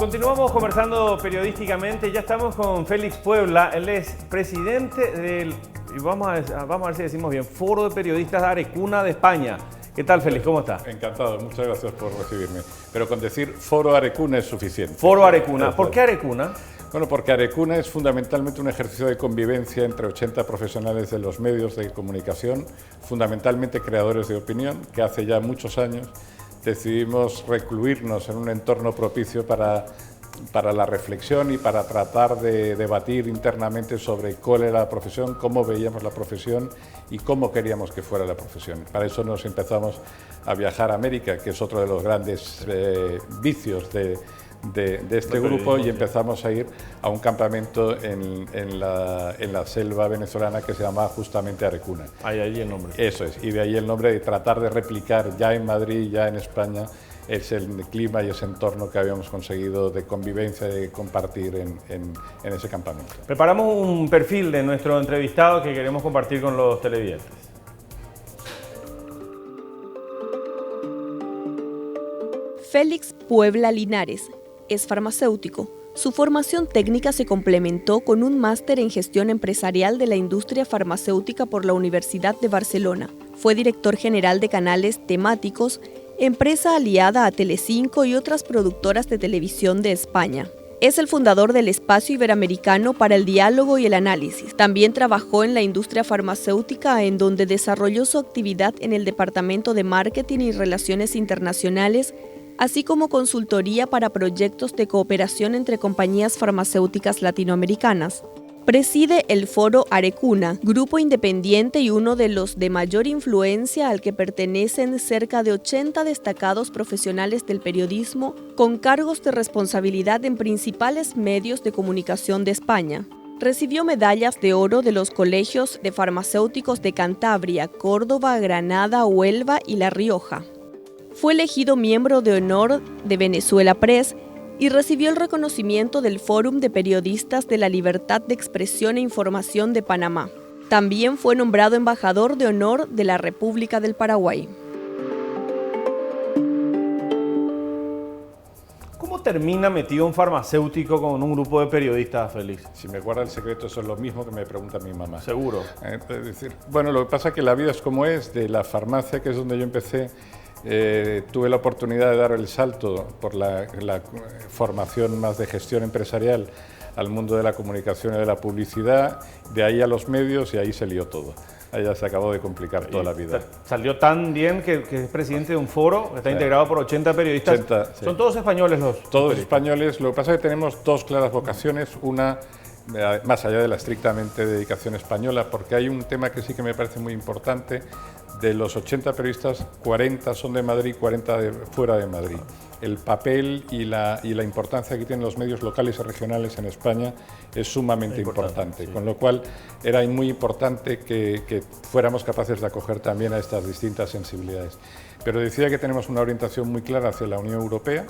Continuamos conversando periodísticamente. Ya estamos con Félix Puebla. Él es presidente del, y vamos a ver si decimos bien, Foro de Periodistas de Arecuna de España. ¿Qué tal, Félix? ¿Cómo está? Encantado, muchas gracias por recibirme. Pero con decir Foro Arecuna es suficiente. Foro Arecuna. ¿Por qué Arecuna? Bueno, porque Arecuna es fundamentalmente un ejercicio de convivencia entre 80 profesionales de los medios de comunicación, fundamentalmente creadores de opinión, que hace ya muchos años decidimos recluirnos en un entorno propicio para la reflexión y para tratar de debatir internamente sobre cuál era la profesión, cómo veíamos la profesión y cómo queríamos que fuera la profesión. Para eso nos empezamos a viajar a América, que es otro de los grandes vicios de este grupo, y empezamos a ir a un campamento en la selva venezolana que se llama justamente Arecuna. Ahí el nombre. Eso es, y de ahí el nombre, de tratar de replicar ya en Madrid, ya en España, es el clima y ese entorno que habíamos conseguido de convivencia, de compartir en ese campamento. Preparamos un perfil de nuestro entrevistado que queremos compartir con los televidentes. Félix Puebla Linares es farmacéutico. Su formación técnica se complementó con un máster en gestión empresarial de la industria farmacéutica por la Universidad de Barcelona. Fue director general de canales temáticos, empresa aliada a Telecinco y otras productoras de televisión de España. Es el fundador del Espacio Iberoamericano para el Diálogo y el Análisis. También trabajó en la industria farmacéutica, en donde desarrolló su actividad en el Departamento de Marketing y Relaciones Internacionales, así como consultoría para proyectos de cooperación entre compañías farmacéuticas latinoamericanas. Preside el Foro Arecuna, grupo independiente y uno de los de mayor influencia al que pertenecen cerca de 80 destacados profesionales del periodismo con cargos de responsabilidad en principales medios de comunicación de España. Recibió medallas de oro de los colegios de farmacéuticos de Cantabria, Córdoba, Granada, Huelva y La Rioja. Fue elegido miembro de honor de Venezuela Press y recibió el reconocimiento del Fórum de Periodistas de la Libertad de Expresión e Información de Panamá. También fue nombrado embajador de honor de la República del Paraguay. ¿Cómo termina metido un farmacéutico con un grupo de periodistas, Félix? Si me guarda el secreto, eso es lo mismo que me pregunta mi mamá. Seguro. Es decir, bueno, lo que pasa es que la vida es como es, de la farmacia, que es donde yo empecé. Tuve la oportunidad de dar el salto por la formación más de gestión empresarial al mundo de la comunicación y de la publicidad, de ahí a los medios, y ahí se lió todo. Ahí ya se acabó de complicar toda la vida. Salió tan bien que es presidente de un foro que está integrado por 80 periodistas. 80, sí. ¿Son todos españoles los? Todos españoles. Lo que pasa es que tenemos dos claras vocaciones. Una, más allá de la estrictamente dedicación española, porque hay un tema que sí que me parece muy importante. De los 80 periodistas, 40 son de Madrid, 40 fuera de Madrid. El papel y la importancia que tienen los medios locales y regionales en España es sumamente importante. Sí. Con lo cual era muy importante que fuéramos capaces de acoger también a estas distintas sensibilidades. Pero decía que tenemos una orientación muy clara hacia la Unión Europea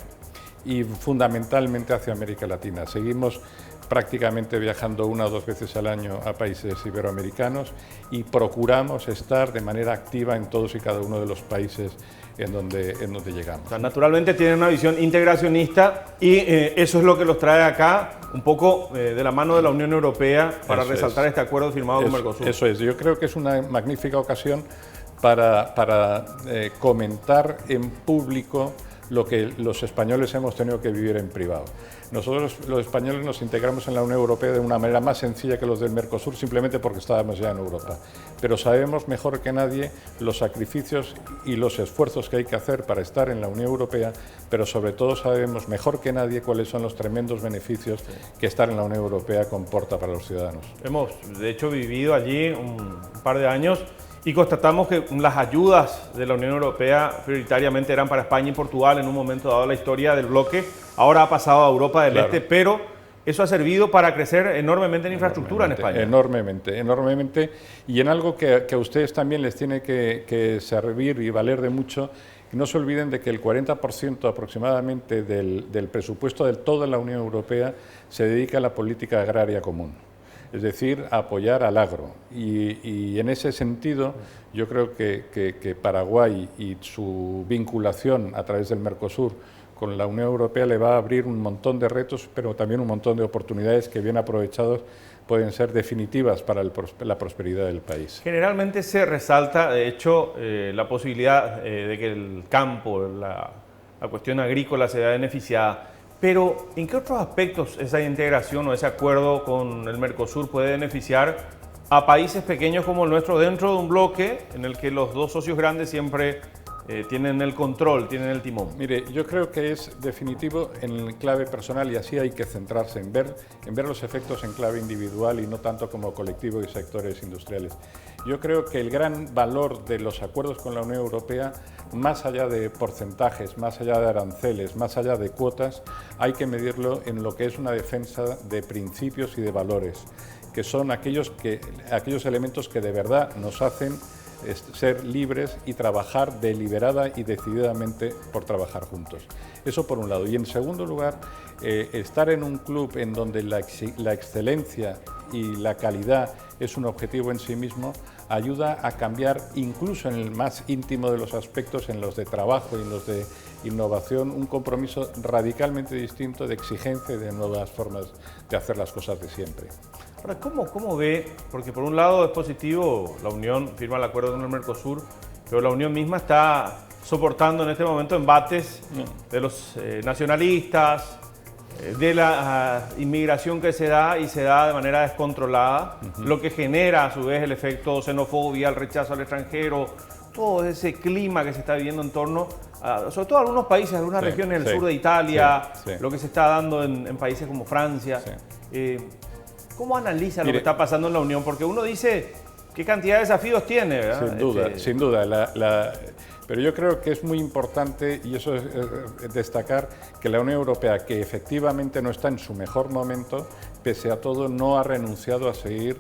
y fundamentalmente hacia América Latina. Seguimos prácticamente viajando 1 o 2 veces al año a países iberoamericanos y procuramos estar de manera activa en todos y cada uno de los países en donde llegamos. O sea, naturalmente tienen una visión integracionista y eso es lo que los trae acá, un poco de la mano de la Unión Europea para resaltar este acuerdo firmado con Mercosur. Eso es, yo creo que es una magnífica ocasión para comentar en público lo que los españoles hemos tenido que vivir en privado. Nosotros los españoles nos integramos en la Unión Europea de una manera más sencilla que los del Mercosur, simplemente porque estábamos ya en Europa. Pero sabemos mejor que nadie los sacrificios y los esfuerzos que hay que hacer para estar en la Unión Europea, pero sobre todo sabemos mejor que nadie cuáles son los tremendos beneficios que estar en la Unión Europea comporta para los ciudadanos. Hemos, de hecho, vivido allí un par de años y constatamos que las ayudas de la Unión Europea prioritariamente eran para España y Portugal en un momento dado de la historia del bloque. Ahora ha pasado a Europa del Este, pero eso ha servido para crecer enormemente en infraestructura en España. Enormemente. Y en algo que a ustedes también les tiene que servir y valer de mucho, no se olviden de que el 40% aproximadamente del presupuesto de toda la Unión Europea se dedica a la política agraria común. Es decir, a apoyar al agro. Y en ese sentido, yo creo que Paraguay y su vinculación a través del Mercosur con la Unión Europea le va a abrir un montón de retos, pero también un montón de oportunidades que, bien aprovechados, pueden ser definitivas para la prosperidad del país. Generalmente se resalta, de hecho, la posibilidad de que el campo, la cuestión agrícola se vea beneficiada. Pero, ¿en qué otros aspectos esa integración o ese acuerdo con el Mercosur puede beneficiar a países pequeños como el nuestro dentro de un bloque en el que los dos socios grandes siempre tienen el control, tienen el timón? Mire, yo creo que es definitivo en clave personal y así hay que centrarse en ver los efectos en clave individual y no tanto como colectivo y sectores industriales. Yo creo que el gran valor de los acuerdos con la Unión Europea, más allá de porcentajes, más allá de aranceles, más allá de cuotas, hay que medirlo en lo que es una defensa de principios y de valores, que son aquellos elementos que de verdad nos hacen ser libres y trabajar deliberada y decididamente por trabajar juntos. Eso por un lado. Y en segundo lugar, estar en un club en donde la excelencia y la calidad es un objetivo en sí mismo, ayuda a cambiar incluso en el más íntimo de los aspectos, en los de trabajo y en los de innovación, un compromiso radicalmente distinto de exigencia y de nuevas formas de hacer las cosas de siempre. Ahora, ¿cómo ve? Porque por un lado es positivo, la Unión firma el acuerdo con el Mercosur, pero la Unión misma está soportando en este momento embates de los nacionalistas, de la inmigración que se da y se da de manera descontrolada, lo que genera a su vez el efecto xenofobia, el rechazo al extranjero, todo ese clima que se está viviendo en torno a, sobre todo algunos países, algunas regiones del sur de Italia, lo que se está dando en países como Francia. ¿Cómo analiza lo que está pasando en la Unión? Porque uno dice, ¿qué cantidad de desafíos tiene? ¿Verdad? Sin duda. Pero yo creo que es muy importante, y eso es destacar, que la Unión Europea, que efectivamente no está en su mejor momento, pese a todo no ha renunciado a seguir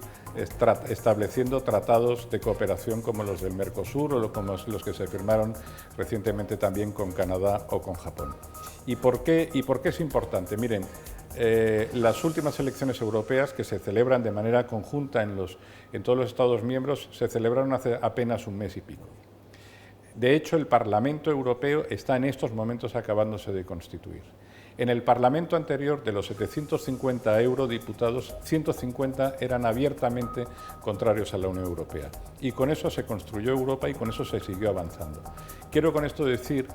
estableciendo tratados de cooperación como los del Mercosur o como los que se firmaron recientemente también con Canadá o con Japón. ¿Y por qué es importante? Miren, las últimas elecciones europeas, que se celebran de manera conjunta en todos los Estados miembros, se celebraron hace apenas un mes y pico. De hecho, el Parlamento Europeo está en estos momentos acabándose de constituir. En el Parlamento anterior, de los 750 eurodiputados, 150 eran abiertamente contrarios a la Unión Europea. Y con eso se construyó Europa y con eso se siguió avanzando. Quiero con esto decir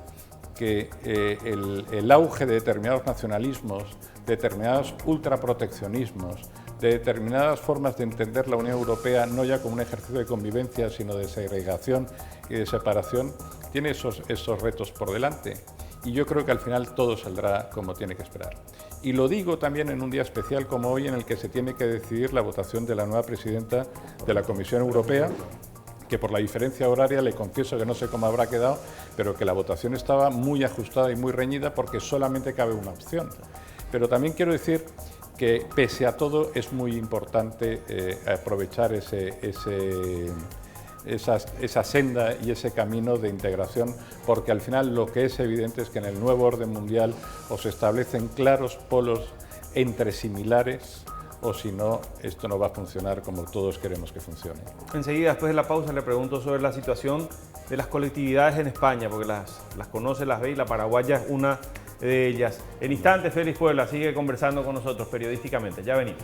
que el auge de determinados nacionalismos, determinados ultraproteccionismos, de determinadas formas de entender la Unión Europea, no ya como un ejercicio de convivencia, sino de segregación y de separación, tiene esos retos por delante. Y yo creo que al final todo saldrá como tiene que esperar. Y lo digo también en un día especial como hoy, en el que se tiene que decidir la votación de la nueva presidenta de la Comisión Europea, que por la diferencia horaria le confieso que no sé cómo habrá quedado, pero que la votación estaba muy ajustada y muy reñida porque solamente cabe una opción. Pero también quiero decir que pese a todo es muy importante aprovechar esa senda y ese camino de integración, porque al final lo que es evidente es que en el nuevo orden mundial o se establecen claros polos entre similares, o si no, esto no va a funcionar como todos queremos que funcione. Enseguida, después de la pausa, le pregunto sobre la situación de las colectividades en España, porque las conoce, las ve, y la paraguaya es una de ellas. En instantes, Félix Puebla sigue conversando con nosotros periodísticamente. Ya venimos.